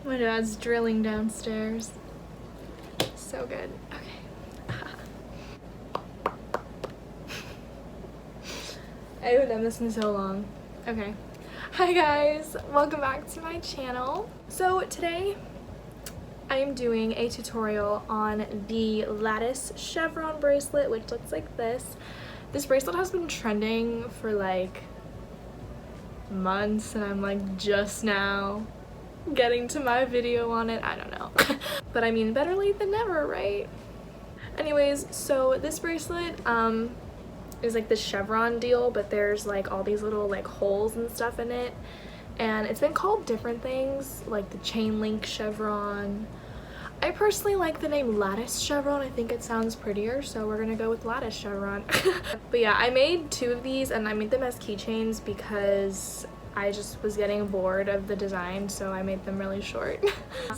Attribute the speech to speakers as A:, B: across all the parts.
A: My dad's drilling downstairs. So good. Okay. I haven't done this in so long. Okay. Hi guys, welcome back to my channel. So today I am doing a tutorial on the lattice chevron bracelet, which looks like this. This bracelet has been trending for like months and I'm like just now getting to my video on it. I don't know. But I mean, better late than never, right? Anyways, so this bracelet is like the chevron deal, but there's like all these little like holes and stuff in it, and it's been called different things like the chain link chevron. I personally like the name lattice chevron. I think it sounds prettier, so we're gonna go with lattice chevron. But yeah, I made two of these and I made them as keychains because I just was getting bored of the design, so I made them really short.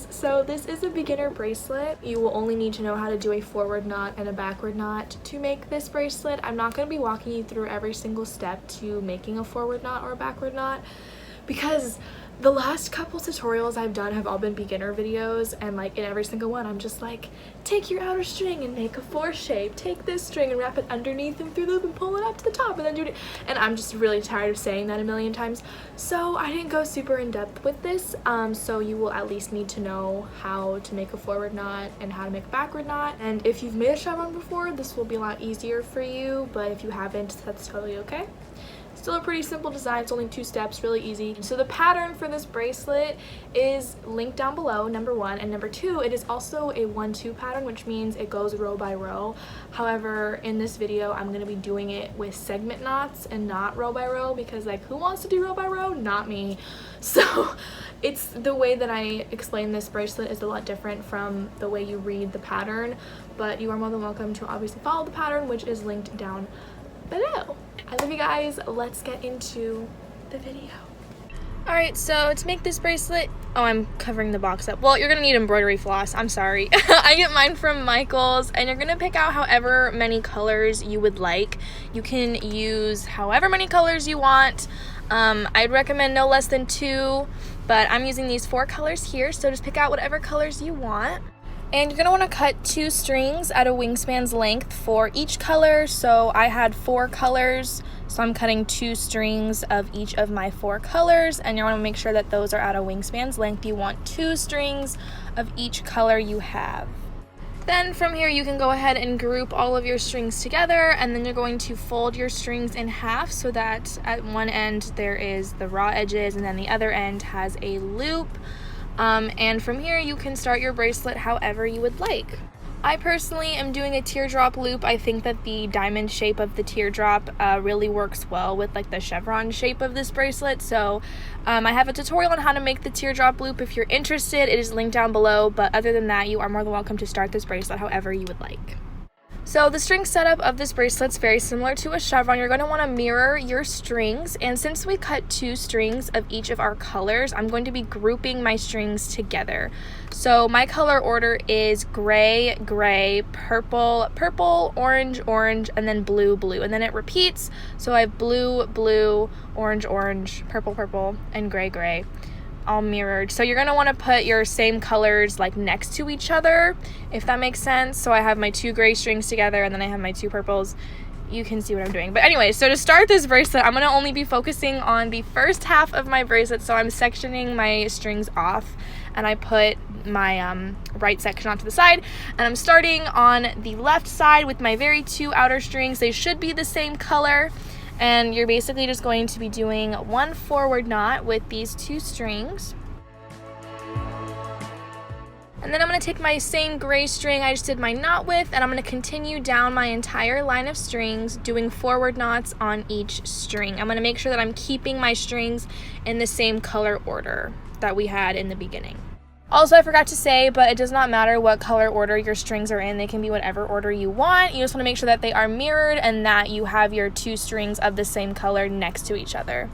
A: So this is a beginner bracelet. You will only need to know how to do a forward knot and a backward knot to make this bracelet. I'm not going to be walking you through every single step to making a forward knot or a backward knot because the last couple tutorials I've done have all been beginner videos, and like in every single one I'm just like, take your outer string and make a 4 shape, take this string and wrap it underneath and through the loop and pull it up to the top and then do it, and I'm just really tired of saying that a million times, so I didn't go super in depth with this. So you will at least need to know how to make a forward knot and how to make a backward knot, and if you've made a chevron before this will be a lot easier for you, but if you haven't, that's totally okay. Still a pretty simple design, it's only 2 steps, really easy. So the pattern for this bracelet is linked down below, number 1, and number 2, it is also a 1-2 pattern, which means it goes row by row. However, in this video, I'm gonna be doing it with segment knots and not row by row, because like, who wants to do row by row? Not me. So it's the way that I explain this bracelet is a lot different from the way you read the pattern, but you are more than welcome to obviously follow the pattern, which is linked down below. I love you guys. Let's get into the video. Alright, so to make this bracelet, oh, I'm covering the box up. Well, you're gonna need embroidery floss. I'm sorry. I get mine from Michaels, and you're gonna pick out however many colors you would like. You can use however many colors you want. I'd recommend no less than 2, but I'm using these 4 colors here, so just pick out whatever colors you want. And you're going to want to cut 2 strings at a wingspan's length for each color. So I had 4 colors, so I'm cutting 2 strings of each of my 4 colors, and you want to make sure that those are at a wingspan's length. You want 2 strings of each color you have. Then from here you can go ahead and group all of your strings together, and then you're going to fold your strings in half so that at one end there is the raw edges and then the other end has a loop. And from here you can start your bracelet however you would like. I personally am doing a teardrop loop. I think that the diamond shape of the teardrop really works well with like the chevron shape of this bracelet. So I have a tutorial on how to make the teardrop loop. If you're interested, it is linked down below, but other than that, you are more than welcome to start this bracelet however you would like. So the string setup of this bracelet is very similar to a chevron. You're going to want to mirror your strings, and since we cut 2 strings of each of our colors, I'm going to be grouping my strings together. So my color order is gray, gray, purple, purple, orange, orange, and then blue, blue, and then it repeats. So I have blue, blue, orange, orange, purple, purple, and gray, gray, all mirrored. So you're going to want to put your same colors like next to each other, if that makes sense. So I have my 2 gray strings together and then I have my 2 purples. You can see what I'm doing. But anyway, so to start this bracelet, I'm going to only be focusing on the first half of my bracelet. So I'm sectioning my strings off, and I put my right section onto the side, and I'm starting on the left side with my very 2 outer strings. They should be the same color. And you're basically just going to be doing 1 forward knot with these 2 strings. And then I'm going to take my same gray string I just did my knot with, and I'm going to continue down my entire line of strings doing forward knots on each string. I'm going to make sure that I'm keeping my strings in the same color order that we had in the beginning. Also, I forgot to say, but it does not matter what color order your strings are in. They can be whatever order you want. You just want to make sure that they are mirrored and that you have your 2 strings of the same color next to each other.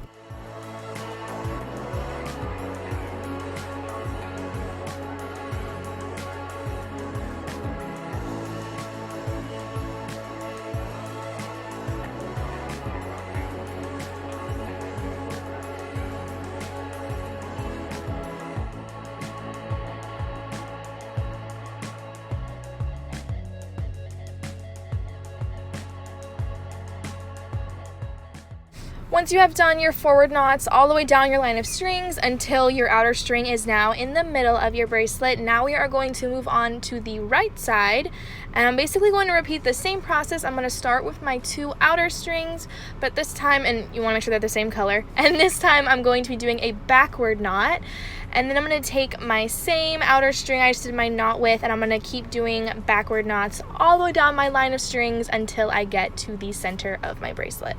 A: Once you have done your forward knots all the way down your line of strings until your outer string is now in the middle of your bracelet, now we are going to move on to the right side, and I'm basically going to repeat the same process. I'm going to start with my 2 outer strings, but this time, and you want to make sure they're the same color, and this time I'm going to be doing a backward knot, and then I'm going to take my same outer string I just did my knot with, and I'm going to keep doing backward knots all the way down my line of strings until I get to the center of my bracelet.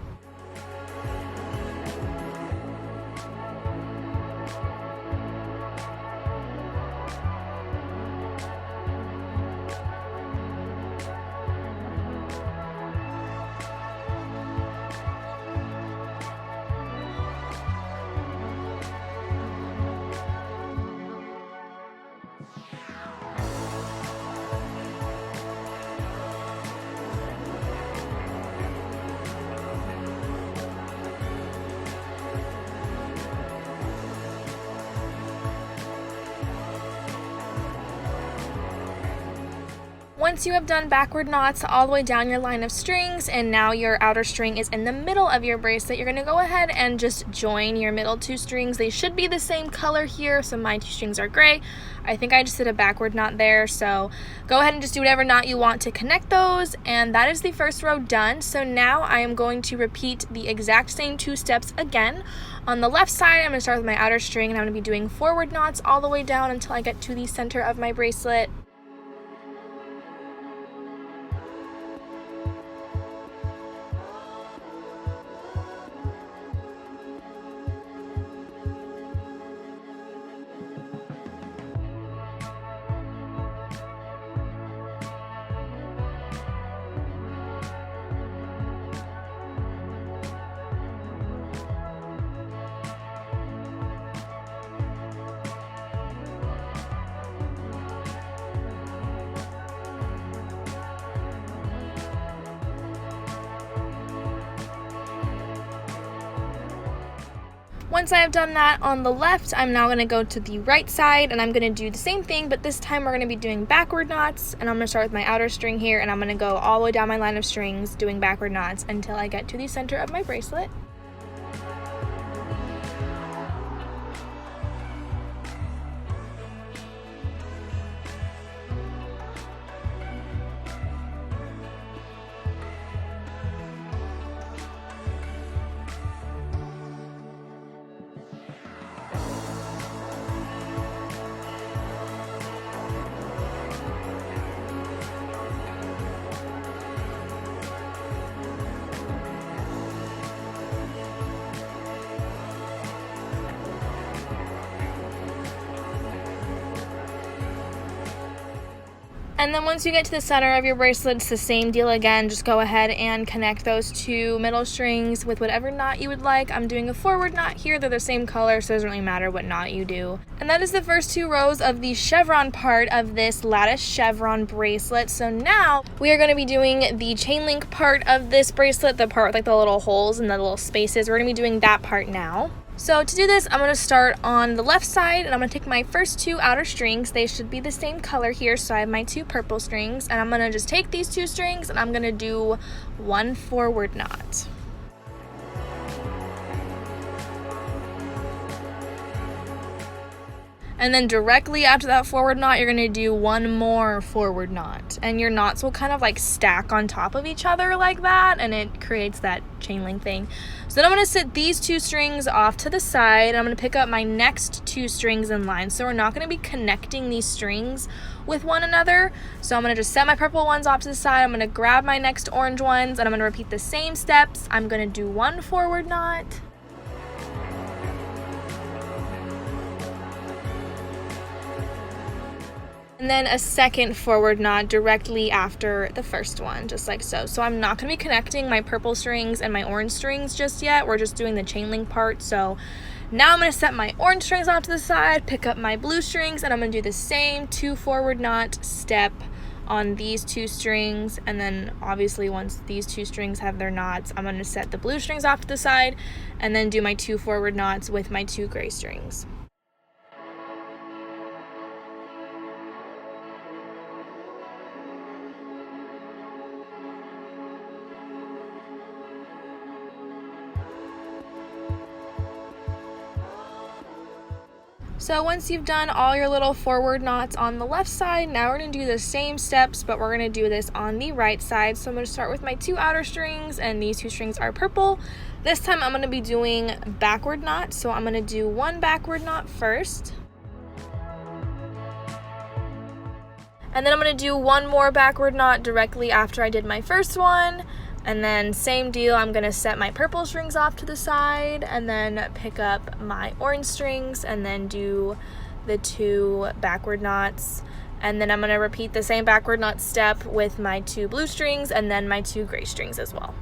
A: Once you have done backward knots all the way down your line of strings and now your outer string is in the middle of your bracelet, you're going to go ahead and just join your middle 2 strings. They should be the same color here, so my 2 strings are gray. I think I just did a backward knot there, so go ahead and just do whatever knot you want to connect those, and that is the first row done. So now I am going to repeat the exact same 2 steps again. On the left side, I'm going to start with my outer string, and I'm going to be doing forward knots all the way down until I get to the center of my bracelet. Once I have done that on the left, I'm now going to go to the right side and I'm going to do the same thing, but this time we're going to be doing backward knots, and I'm going to start with my outer string here, and I'm going to go all the way down my line of strings doing backward knots until I get to the center of my bracelet. And then once you get to the center of your bracelet, it's the same deal again. Just go ahead and connect those 2 middle strings with whatever knot you would like. I'm doing a forward knot here. They're the same color, so it doesn't really matter what knot you do. And that is the first 2 rows of the chevron part of this lattice chevron bracelet. So now we are going to be doing the chain link part of this bracelet, the part with like the little holes and the little spaces. We're going to be doing that part now. So to do this, I'm going to start on the left side, and I'm going to take my first 2 outer strings. They should be the same color here, so I have my 2 purple strings, and I'm going to just take these 2 strings and I'm going to do 1 forward knot. And then directly after that forward knot, you're going to do 1 more forward knot. And your knots will kind of like stack on top of each other like that, and it creates that chain link thing. So then I'm going to set these 2 strings off to the side, and I'm going to pick up my next 2 strings in line. So we're not going to be connecting these strings with one another. So I'm going to just set my purple ones off to the side. I'm going to grab my next orange ones, and I'm going to repeat the same steps. I'm going to do 1 forward knot. And then a second forward knot directly after the first one, just like so. So I'm not going to be connecting my purple strings and my orange strings just yet. We're just doing the chain link part. So now I'm going to set my orange strings off to the side, pick up my blue strings, and I'm going to do the same 2 forward knot step on these 2 strings. And then obviously once these 2 strings have their knots, I'm going to set the blue strings off to the side and then do my 2 forward knots with my 2 gray strings. So once you've done all your little forward knots on the left side, now we're going to do the same steps, but we're going to do this on the right side. So I'm going to start with my 2 outer strings, and these 2 strings are purple. This time I'm going to be doing backward knots, so I'm going to do 1 backward knot first. And then I'm going to do 1 more backward knot directly after I did my first one. And then same deal, I'm going to set my purple strings off to the side and then pick up my orange strings and then do the 2 backward knots. And then I'm going to repeat the same backward knot step with my 2 blue strings and then my 2 gray strings as well.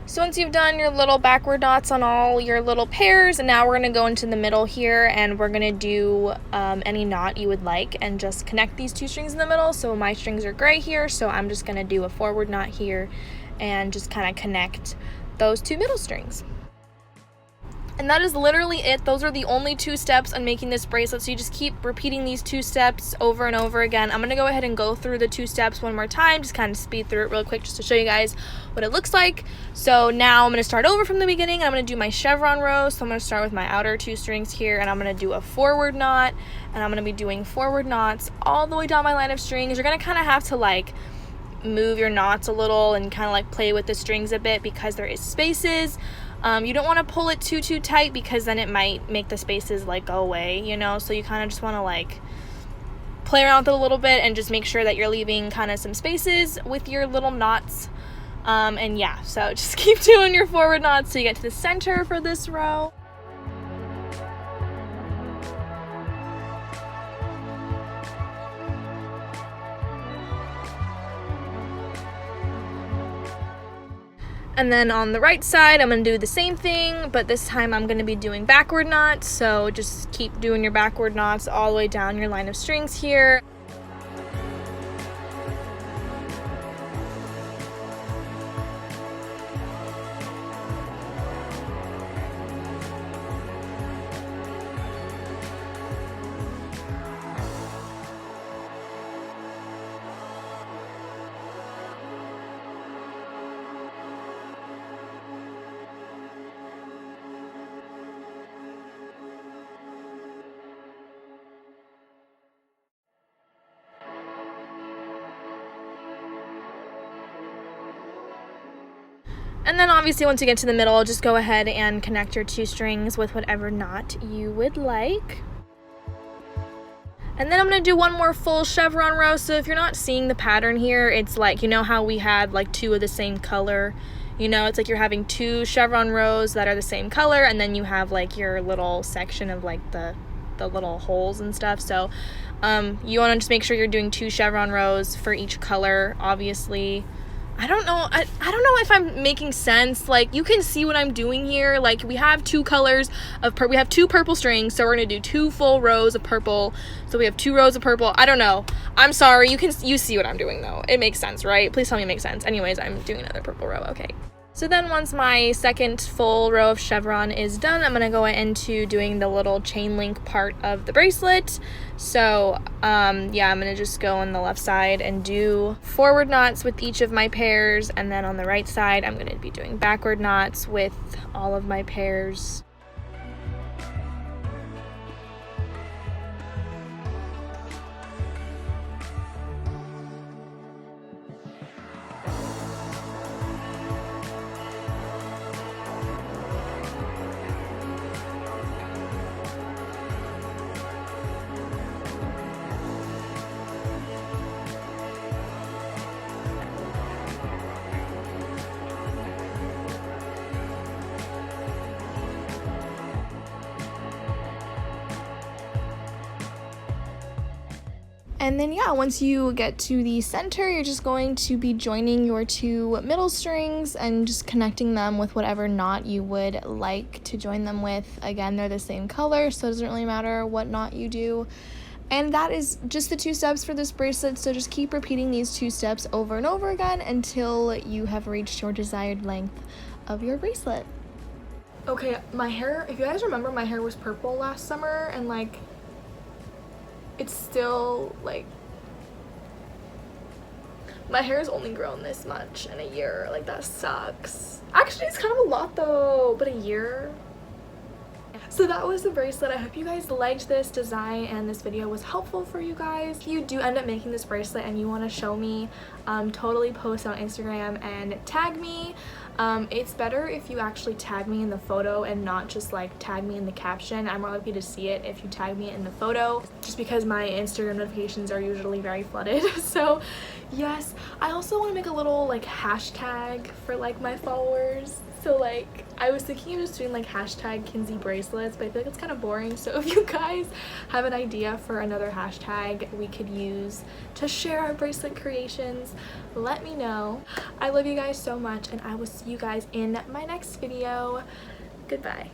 A: So once you've done your little backward knots on all your little pairs, and now we're going to go into the middle here and we're going to do any knot you would like and just connect these 2 strings in the middle. So my strings are gray here, so I'm just going to do a forward knot here and just kind of connect those 2 middle strings. And that is literally it. Those are the only 2 steps on making this bracelet. So you just keep repeating these 2 steps over and over again. I'm going to go ahead and go through the 2 steps one more time, just kind of speed through it real quick just to show you guys what it looks like. So now I'm going to start over from the beginning and I'm going to do my chevron row. So I'm going to start with my outer 2 strings here and I'm going to do a forward knot, and I'm going to be doing forward knots all the way down my line of strings. You're going to kind of have to like move your knots a little and kind of like play with the strings a bit because there is spaces. You don't want to pull it too tight because then it might make the spaces like go away, you know, so you kind of just want to like play around with it a little bit and just make sure that you're leaving kind of some spaces with your little knots. And yeah, so just keep doing your forward knots till you get to the center for this row. And then on the right side, I'm going to do the same thing, but this time I'm going to be doing backward knots. So just keep doing your backward knots all the way down your line of strings here. And then obviously once you get to the middle, just go ahead and connect your 2 strings with whatever knot you would like. And then I'm going to do 1 more full chevron row. So if you're not seeing the pattern here, it's like, you know how we had like 2 of the same color? You know, it's like you're having 2 chevron rows that are the same color, and then you have like your little section of like the little holes and stuff. So you want to just make sure you're doing 2 chevron rows for each color, obviously. I don't know if I'm making sense. Like, you can see what I'm doing here. Like, we have 2 colors of we have 2 purple strings, so we're gonna do 2 full rows of purple. So we have 2 rows of purple. I don't know. I'm sorry. You see what I'm doing though. It makes sense, right? Please tell me it makes sense. Anyways, I'm doing another purple row. Okay. So then once my second full row of chevron is done, I'm going to go into doing the little chain link part of the bracelet. So yeah, I'm going to just go on the left side and do forward knots with each of my pairs, and then on the right side I'm going to be doing backward knots with all of my pairs. And then yeah, once you get to the center, you're just going to be joining your 2 middle strings and just connecting them with whatever knot you would like to join them with. Again, they're the same color, so it doesn't really matter what knot you do. And that is just the 2 steps for this bracelet, so just keep repeating these 2 steps over and over again until you have reached your desired length of your bracelet. Okay, my hair, if you guys remember, my hair was purple last summer, and like, it's still like, my hair has only grown this much in a year. Like, that sucks. Actually, it's kind of a lot though, but a year. So that was the bracelet. I hope you guys liked this design and this video was helpful for you guys. If you do end up making this bracelet and you want to show me, totally post on Instagram and tag me. It's better if you actually tag me in the photo and not just like tag me in the caption. I'm more likely to see it if you tag me in the photo, just because my Instagram notifications are usually very flooded. So yes, I also want to make a little like hashtag for like my followers. So like, I was thinking of just doing like hashtag Kinsey bracelets, but I feel like it's kind of boring. So if you guys have an idea for another hashtag we could use to share our bracelet creations, let me know. I love you guys so much, and I will see you guys in my next video. Goodbye.